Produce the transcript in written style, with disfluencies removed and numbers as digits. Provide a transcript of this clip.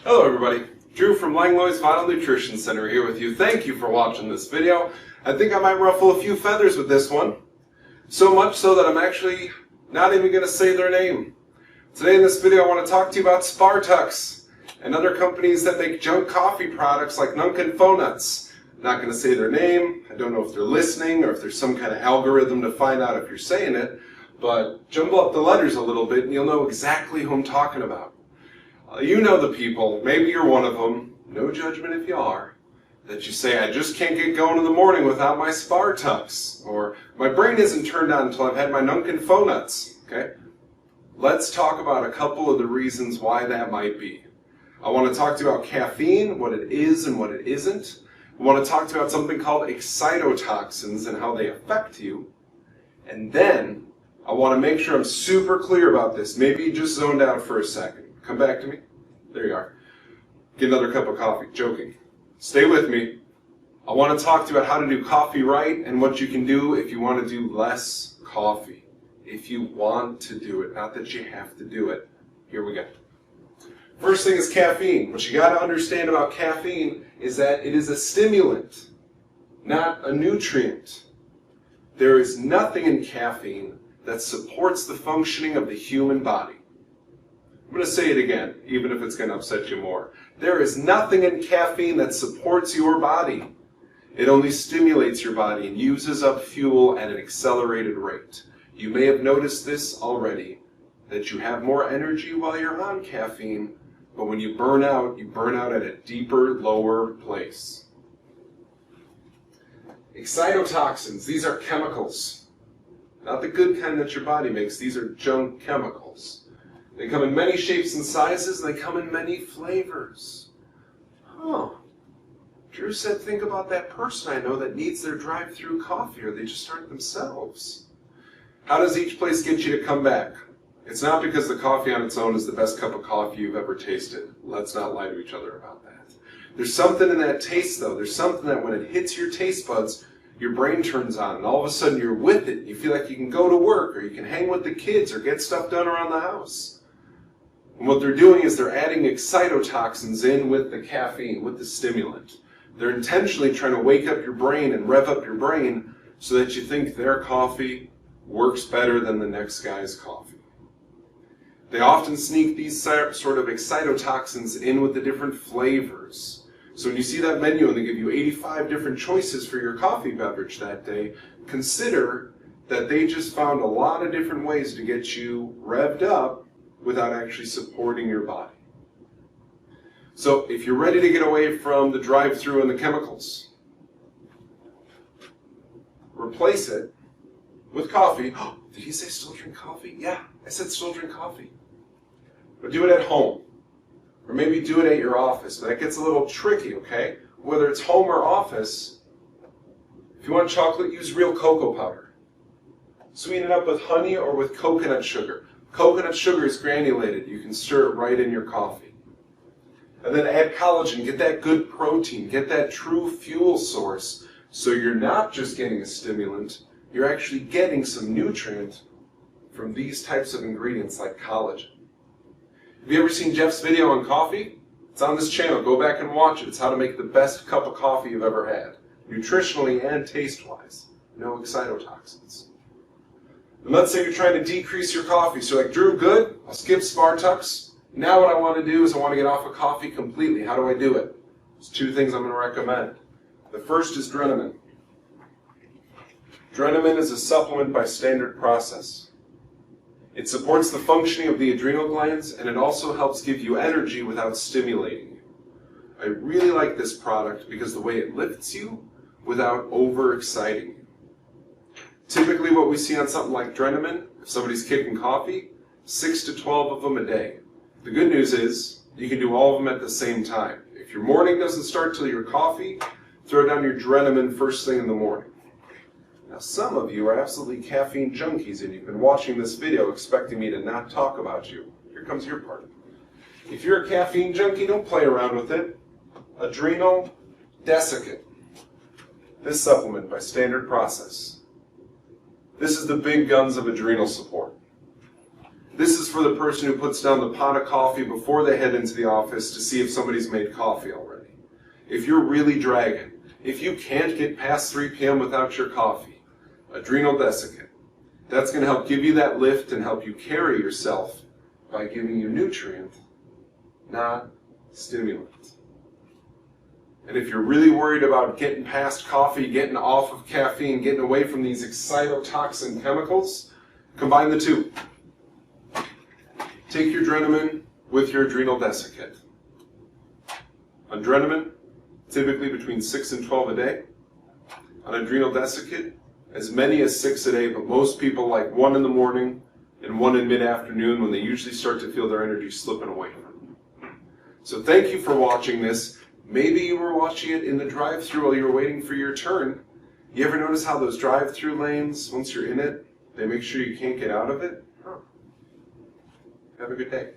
Hello everybody, Drew from Langlois Vital Nutrition Center here with you. Thank you for watching this video. I think I might ruffle a few feathers with this one. So much so that I'm actually not even going to say their name. Today in this video I want to talk to you about Spartux and other companies that make junk coffee products like Nunkin Faux Nuts. I'm not going to say their name. I don't know if they're listening or if there's some kind of algorithm to find out if you're saying it, but jumble up the letters a little bit and you'll know exactly who I'm talking about. You know the people, maybe you're one of them, no judgment if you are, that you say, I just can't get going in the morning without my Spartux, or my brain isn't turned on until I've had my Nunkin Faux Nuts, okay? Let's talk about a couple of the reasons why that might be. I want to talk to you about caffeine, what it is and what it isn't. I want to talk to you about something called excitotoxins and how they affect you. And then, I want to make sure I'm super clear about this. Maybe you just zoned out for a second. Come back to me. There you are. Get another cup of coffee. Joking. Stay with me. I want to talk to you about how to do coffee right and what you can do if you want to do less coffee. If you want to do it, not that you have to do it. Here we go. First thing is caffeine. What you got to understand about caffeine is that it is a stimulant, not a nutrient. There is nothing in caffeine that supports the functioning of the human body. I'm going to say it again, even if it's going to upset you more. There is nothing in caffeine that supports your body. It only stimulates your body and uses up fuel at an accelerated rate. You may have noticed this already, that you have more energy while you're on caffeine, but when you burn out at a deeper, lower place. Excitotoxins, these are chemicals. Not the good kind that your body makes, these are junk chemicals. They come in many shapes and sizes, and they come in many flavors. Drew said, think about that person I know that needs their drive-through coffee, or they just start themselves. How does each place get you to come back? It's not because the coffee on its own is the best cup of coffee you've ever tasted. Let's not lie to each other about that. There's something in that taste, though. There's something that when it hits your taste buds, your brain turns on, and all of a sudden you're with it. You feel like you can go to work, or you can hang with the kids, or get stuff done around the house. And what they're doing is they're adding excitotoxins in with the caffeine, with the stimulant. They're intentionally trying to wake up your brain and rev up your brain so that you think their coffee works better than the next guy's coffee. They often sneak these sort of excitotoxins in with the different flavors. So when you see that menu and they give you 85 different choices for your coffee beverage that day, consider that they just found a lot of different ways to get you revved up without actually supporting your body. So if you're ready to get away from the drive-through and the chemicals, replace it with coffee. Oh, did he say still drink coffee? Yeah, I said still drink coffee. But do it at home. Or maybe do it at your office. But that gets a little tricky, okay? Whether it's home or office, if you want chocolate, use real cocoa powder. Sweeten it up with honey or with coconut sugar. Coconut sugar is granulated. You can stir it right in your coffee. And then add collagen. Get that good protein. Get that true fuel source. So you're not just getting a stimulant. You're actually getting some nutrient from these types of ingredients like collagen. Have you ever seen Jeff's video on coffee? It's on this channel. Go back and watch it. It's how to make the best cup of coffee you've ever had. Nutritionally and taste-wise. No excitotoxins. And let's say you're trying to decrease your coffee. So like, Drew, good, I'll skip Spartux. Now what I want to do is I want to get off of coffee completely. How do I do it? There's two things I'm going to recommend. The first is Adrenal. Adrenal is a supplement by standard process. It supports the functioning of the adrenal glands, and it also helps give you energy without stimulating you. I really like this product because the way it lifts you without overexciting you. Typically what we see on something like Adrenal, if somebody's kicking coffee, 6 to 12 of them a day. The good news is you can do all of them at the same time. If your morning doesn't start till your coffee, throw down your Adrenal first thing in the morning. Now some of you are absolutely caffeine junkies and you've been watching this video expecting me to not talk about you. Here comes your part. If you're a caffeine junkie, don't play around with it. Adrenal Desiccant. This supplement by standard process. This is the big guns of adrenal support. This is for the person who puts down the pot of coffee before they head into the office to see if somebody's made coffee already. If you're really dragging, if you can't get past 3 p.m. without your coffee, Adrenal Desiccant. That's going to help give you that lift and help you carry yourself by giving you nutrient, not stimulant. And if you're really worried about getting past coffee, getting off of caffeine, getting away from these excitotoxin chemicals, combine the two. Take your Adrenal with your Adrenal Desiccant. On Adrenal, typically between 6 and 12 a day. On Adrenal Desiccant, as many as 6 a day, but most people like 1 in the morning and 1 in mid-afternoon when they usually start to feel their energy slipping away from them. So thank you for watching this. Maybe you were watching it in the drive-thru while you were waiting for your turn. You ever notice how those drive-thru lanes, once you're in it, they make sure you can't get out of it? Have a good day.